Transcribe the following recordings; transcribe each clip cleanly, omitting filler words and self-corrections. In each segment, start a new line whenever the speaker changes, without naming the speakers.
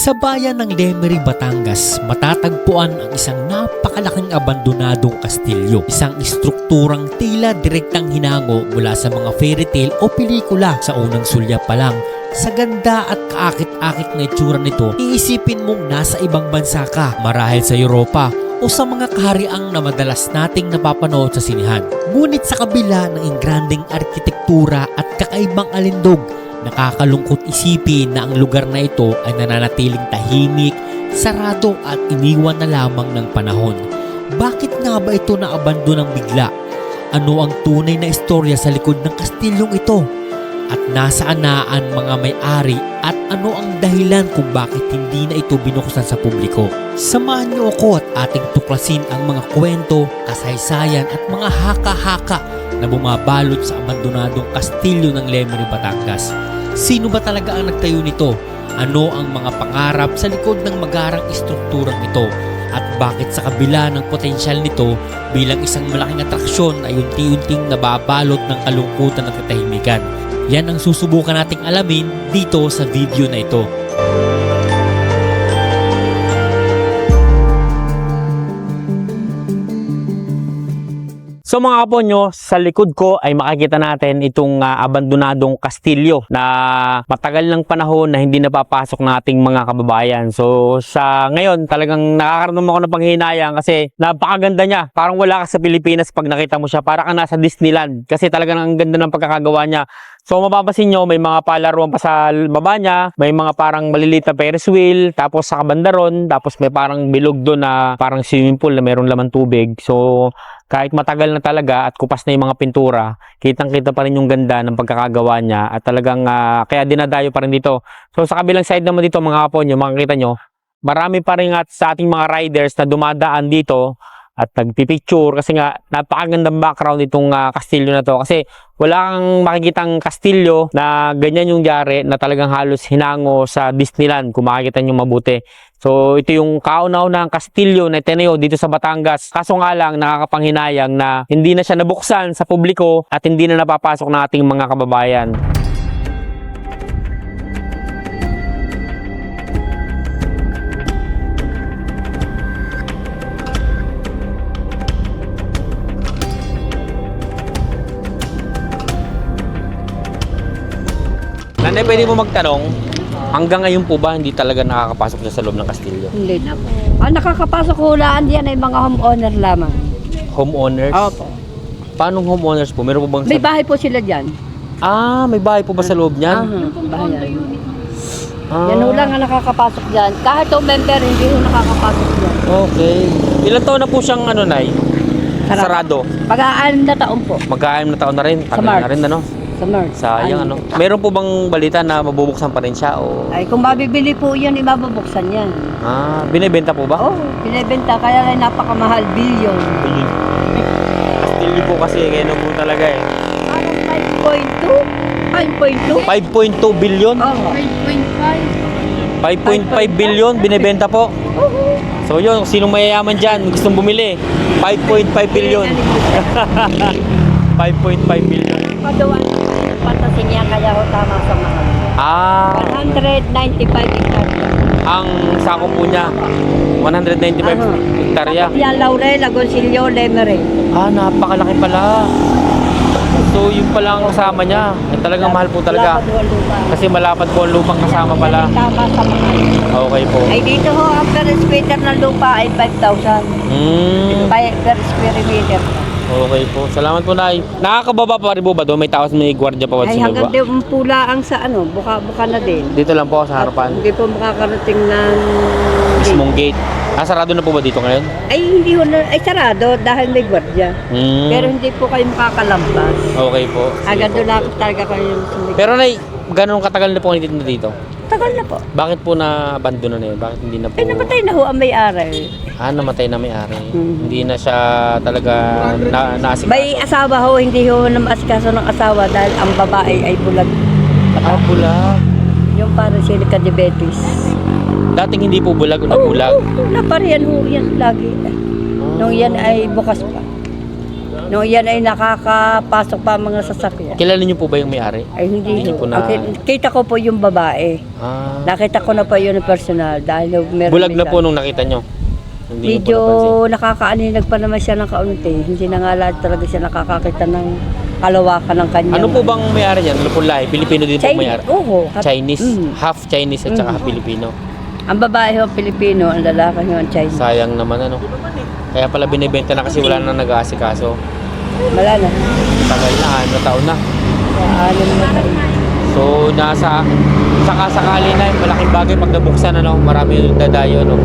Sa bayan ng Lemery, Batangas, matatagpuan ang isang napakalaking abandonadong kastilyo. Isang istrukturang tila direktang hinango mula sa mga fairy tale o pelikula. Sa unang sulya pa lang, sa ganda at kaakit-akit na itsura nito, iisipin mong nasa ibang bansa ka, marahil sa Europa o sa mga kahariang na madalas nating napapanood sa sinihan. Ngunit sa kabila ng ingranding arkitektura at kakaibang alindog, nakakalungkot isipin na ang lugar na ito ay nananatiling tahimik, sarado at iniwan na lamang ng panahon. Bakit nga ba ito naabandonang bigla? Ano ang tunay na istorya sa likod ng kastilyong ito? At nasaan na ang mga may-ari at ano ang dahilan kung bakit hindi na ito binuksan sa publiko? Samahan niyo ako at ating tuklasin ang mga kwento, kasaysayan at mga haka-haka na bumabalot sa abandonadong kastilyo ng Lemery, Batangas. Sino ba talaga ang nagtayo nito? Ano ang mga pangarap sa likod ng magarang istrukturang ito? At bakit sa kabila ng potensyal nito bilang isang malaking atraksyon ay unti-unting nababalot ng kalungkutan at katahimikan? Yan ang susubukan nating alamin dito sa video na ito.
So mga kaponyo, sa likod ko ay makikita natin itong abandonadong kastilyo na matagal ng panahon na hindi napapasok ng ating mga kababayan. So sa ngayon talagang nakakaramdam ako ng panghihinayang kasi napakaganda niya. Parang wala ka sa Pilipinas pag nakita mo siya. Para ka nasa Disneyland kasi talagang ang ganda ng pagkakagawa niya. So mapapansin nyo, may mga palaruan pa sa baba niya, may mga parang maliliit na Ferris wheel, tapos sa kabandaron, tapos may parang bilog doon na parang swimming pool na mayroong laman tubig. So kahit matagal na talaga at kupas na yung mga pintura, kitang-kita pa rin yung ganda ng pagkakagawa niya at talagang kaya dinadayo pa rin dito. So sa kabilang side naman dito mga kaponyo, makikita nyo, marami pa rin at sa ating mga riders na dumadaan dito at nagpipicture kasi nga napakagandang background itong kastilyo na to kasi wala kang makikitang kastilyo na ganyan yung yari na talagang halos hinango sa Disneyland kung makikita nyo mabuti. So ito yung kauna-unahang kastilyo na itinayo dito sa Batangas. Kaso nga lang nakakapanghinayang na hindi na siya nabuksan sa publiko at hindi na napapasok ng ating mga kababayan. Nanay, pwede mo magtanong, hanggang ngayon po ba hindi talaga nakakapasok siya sa loob ng kastilyo?
Hindi na po. Ang nakakapasok hulaan diyan ay mga homeowner lamang.
Homeowners?
Opo.
Paano homeowners po? Meron po bang
May bahay po sila diyan.
may bahay po ba sa loob niyan?
Bahay.
Ah,
Yan ho lang ang nakakapasok diyan. Kahit o member hindi ho nakakapasok diyan.
okay. Ilan taon na po siyang Nay? Sarado.
Pag-aanim na taon po.
Mag-6 na taon na rin.
Sa
Tagal
March.
na rin, ano?
Sa March.
Sayang, ano? Meron po bang balita na mabubuksan pa rin siya? O...
Ay kung mabibili po yan, ibababuksan yan.
Binibenta po ba?
Oh, pinibenta kaya lang napakamahal, billion.
Kastilyo po kasi, kaya po talaga eh.
Parang 5.2?
5.2 billion?
Oo.
5.5 billion binibenta po. So yun, sinong mayayaman dyan, gustong bumili, 5.5 billion. 5.5 billion.
Padawan ng patasin niya kaya ho tama sa mahal. 195 hectare.
Ang sako po niya, 195 hektarya.
Yan, Laurel, Agoncillo, Lemery.
Napakalaki pala. So yung pala ang kasama niya, ay talagang mahal po talaga. Kasi malapad po ang lupang kasama pala.
Tama sa mahal.
Okay po.
Ay dito ho, ang per square meter ng lupa ay 5,000. Per square meter.
Okay po. Salamat po, Nay. Nakakababa pa rin po ba doon? May tao may gwardiya pa ba
Ay
sa
hanggang
baba?
di pula ang sa buka na din.
Dito lang po sa harapan.
Hindi po makakarating ng
Mismong gate. Sarado na po ba dito ngayon?
Ay hindi ho ay sarado dahil may gwardiya. Pero hindi po kayo makakalambas.
Okay po.
Agad doon lang talaga kayo sumigil.
Pero Nay, gano'ng katagal na po ang nititinda dito?
Tagal na po.
Bakit po na-abandon na yun? Bakit hindi na po?
Ay namatay na ho ang may-ari.
Namatay na may-ari. Hindi na siya talaga naasikaso.
May asawa ho, hindi ho na maasikaso ng asawa dahil ang babae ay bulag.
Bulag.
Yung parang sila ka-diabetes.
Dating hindi po bulag o nabulag?
Napariyan ho yan lagi. Nung yan ay bukas pa. Nung yan ay nakakapasok pa mga sasakyan.
Kilala niyo po ba yung may-ari?
Ay hindi
Hindi
ho.
po na-
Kita ko po yung babae.
Ah,
Nakita ko na po yun ng personal dahil meron
bulag na
may-
po nung nakita niyo. Hindi niyo
Medyo
po napansin.
nakakaaninag pa naman siya ng kaunti. Hindi na nga lahat talaga siya nakakakita ng kalawakan ng kanya.
Ano po bang may-ari niyan? Ano po lahi? Pilipino din po may-ari?
Oo.
Chinese?
Mm.
Half Chinese at saka half Filipino.
Ang babae ho Pilipino, ang lalaki ho ang Chinese.
Sayang naman ano. Kaya pala binibenta na kasi wala na nag-aasikaso.
Wala na.
Tagal na, 6 taon na.
Ano naman tayo.
So, sakasakali na yung malaking bagay pag nabuksan, ano, marami yung dadayo, no.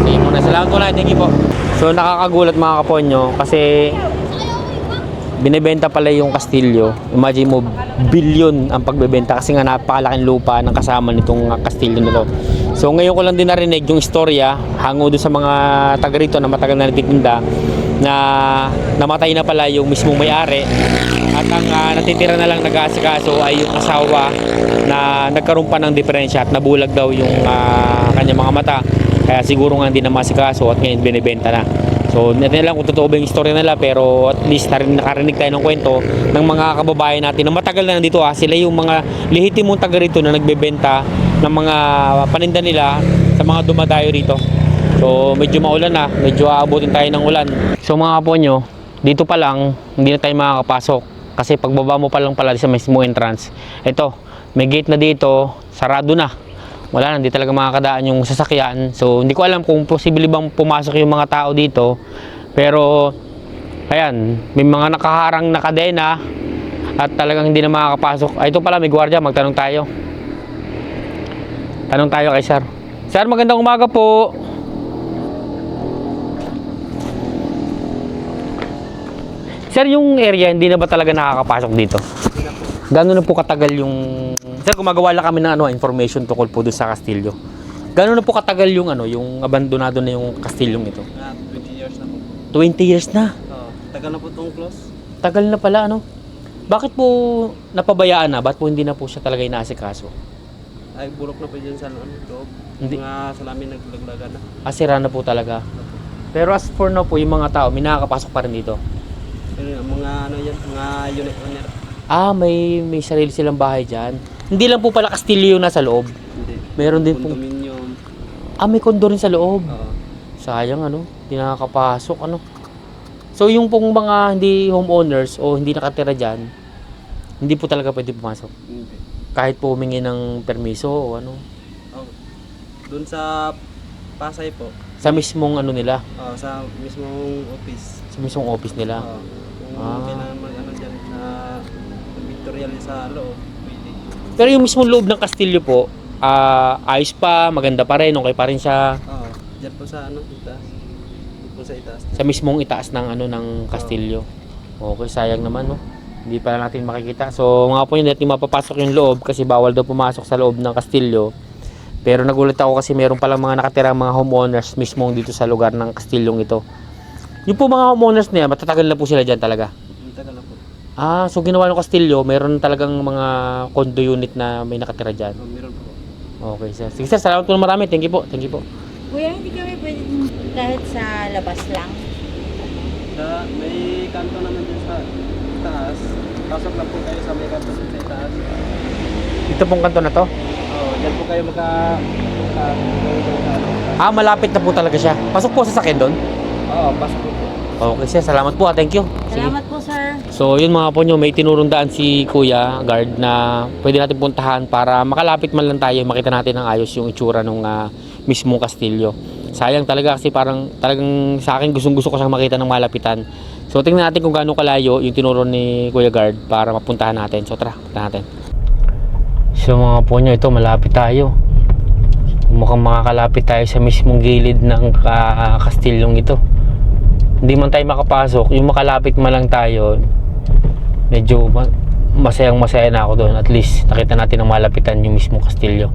Sige muna, salamat po na, thank you po. So, nakakagulat mga kaponyo, kasi binibenta pala yung Kastilyo. Imagine mo, billion ang pagbebenta kasi nga napakalaking lupa ng kasama nitong Kastilyo na to. So, ngayon ko lang din narinig yung istorya, hango doon sa mga taga rito na matagal na nagtitinda, na namatay na pala yung mismong may-ari at ang natitira na lang nag-aasikaso ay yung asawa na nagkaroon pa ng diferensya at nabulag daw yung kanyang mga mata, kaya siguro nga hindi na masikaso at ngayon binibenta na. So natin lang kung totoo ba yung istorya nila, pero at least nakarinig tayo ng kwento ng mga kababayan natin na matagal na nandito. Sila yung mga lehitimong taga rito na nagbebenta ng mga paninda nila sa mga dumadayo rito. So medyo maulan na, medyo aabutin tayo ng ulan. So mga kaponyo, dito pa lang hindi na tayo makakapasok kasi pagbaba mo pa lang pala sa mismo entrance, ito may gate na dito, sarado na, wala na, hindi talaga makakadaan yung sasakyan. So hindi ko alam kung posible bang pumasok yung mga tao dito, pero ayan, may mga nakaharang na kadena at talagang hindi na makakapasok. Ito pala, may gwardiya, magtanong tayo. Tanong tayo kay sir. Sir, magandang umaga po. Sir, yung area, hindi na ba talaga nakakapasok dito? Gano'n na po katagal yung... Sir, gumagawa lang kami ng information tungkol po doon sa Kastilyo. Gano'n na po katagal yung, yung abandonado na yung Kastilyong ito?
20 years na po.
20 years na.
Tagal na po itong close.
Tagal na pala, ano? Bakit po napabayaan na? Ba't po hindi na po siya talaga inaasikaso?
Ay, bulok na po dyan sa loob.
Hindi.
Mga salamin naglaglagan na.
Sira na po talaga. Pero as for now po, yung mga tao, may nakakapasok pa rin dito.
Pero mga mga unit owner.
May sarili silang bahay dyan. Hindi lang po pala Kastilyo yung nasa loob.
Hindi.
Meron din po.
Condominium.
May kondo rin sa loob.
Oo.
Sayang, hindi nakakapasok, So yung pong mga hindi homeowners o hindi nakatira dyan, hindi po talaga pwede pumasok.
Hindi.
Kahit po humingi ng permiso o ano.
Oh. Doon sa Pasay po.
Sa mismong nila,
Sa mismong office.
sa mismong office nila.
Kung kailangan dyan na pictorial sa loob, pwede.
Pero yung mismong loob ng Kastilyo po, ayos pa, maganda pa rin, okay pa rin siya.
Dyan po sa itaas. Dyan po sa itaas.
Sa mismong itaas ng ng Kastilyo. Okay, sayang naman, no? Hindi pa natin makikita. So mga po yun, natin mapapasok yung loob kasi bawal daw pumasok sa loob ng Kastilyo. Pero nagulat ako kasi meron palang mga nakatirang mga homeowners mismong dito sa lugar ng Kastilyong ito. Yung po mga homeowners na yan, matatagal na po sila dyan talaga.
Tagal na po.
So ginawa ng Kastilyo, meron talagang mga condo unit na may nakatira dyan.
Meron po.
Okay, sir. Sige, sir. Salamat po na marami. Thank you po. Thank you po.
Kuya, hindi kami pwede kahit sa labas lang.
May kanto naman dyan sa taas. Pasok lang po kayo sa may kanto sa taas.
Ito pong kanto na to?
Dyan po kayo
Malapit na po talaga siya. Pasok po sa sakyan doon?
pasok po.
Okay, sir. Salamat po. Thank you. Sige.
Salamat po, sir.
So, yun mga po nyo, may tinurundaan si Kuya Guard na pwede natin puntahan para makalapit man lang tayo, makita natin ng ayos yung itsura ng mismong Kastilyo. Sayang talaga kasi talagang sa akin gustong-gusto ko siyang makita ng malapitan. So, tingnan natin kung gaano kalayo yung tinuron ni Kuya Guard para mapuntahan natin. So, tara, puntahan natin. So, mga po nyo, ito, malapit tayo. Mukhang makakalapit tayo sa mismong gilid ng Kastilyong ito. Hindi man tayo makapasok, yung makalapit man lang tayo, medyo masayang masaya na ako doon. At least nakita natin ang malapitan yung mismong Kastilyo.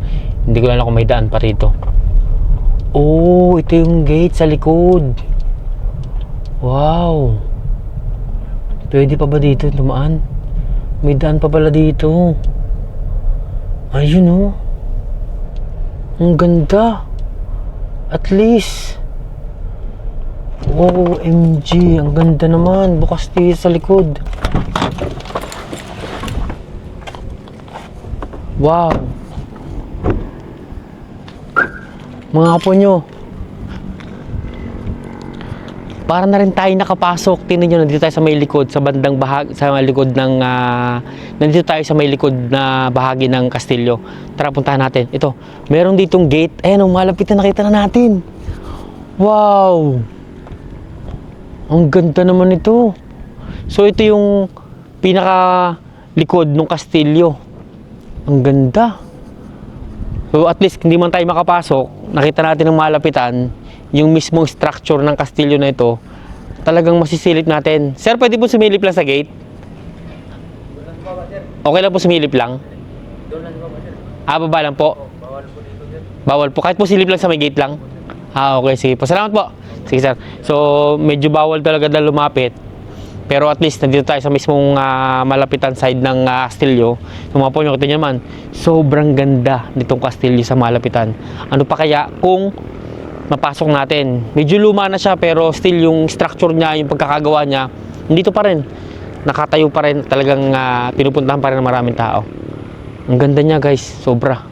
Hindi ko alam kung may daan pa rito. Ito yung gate sa likod. Wow, pwede pa ba dito dumaan? May daan pa pala dito. Ayun, ang ganda. At least OMG, ang ganda naman. Bukas dito sa likod. Wow. Mga apo nyo, para na rin tayo nakapasok. Tingnan nyo, nandito tayo sa may likod, sa bandang bahagi, sa may likod ng, nandito tayo sa may likod na bahagi ng kastilyo. Tara, puntahan natin. Ito, meron ditong gate. Ayan, malapit na nakita na natin. Wow! Ang ganda naman ito. So, ito yung pinaka likod ng kastilyo. Ang ganda. So, at least, hindi man tayo makapasok, nakita natin ng malapitan, yung mismong structure ng kastilyo na ito, talagang masisilip natin. Sir, pwede po sumilip lang sa gate? Okay lang po sumilip lang? Baba lang po? Bawal po. Kahit po silip lang sa may gate lang? Okay, sige po. Salamat po. Sige, sir. So, medyo bawal talaga na lumapit. Pero at least, nandito tayo sa mismong malapitan side ng kastilyo. So, mga po nyo, kita nyo naman, sobrang ganda nitong kastilyo sa malapitan. Ano pa kaya kung mapasok natin? Medyo luma na siya, pero still yung structure niya, yung pagkakagawa niya, nandito pa rin. Nakatayo pa rin. Talagang pinupuntahan pa rin ng maraming tao. Ang ganda niya, guys. Sobra.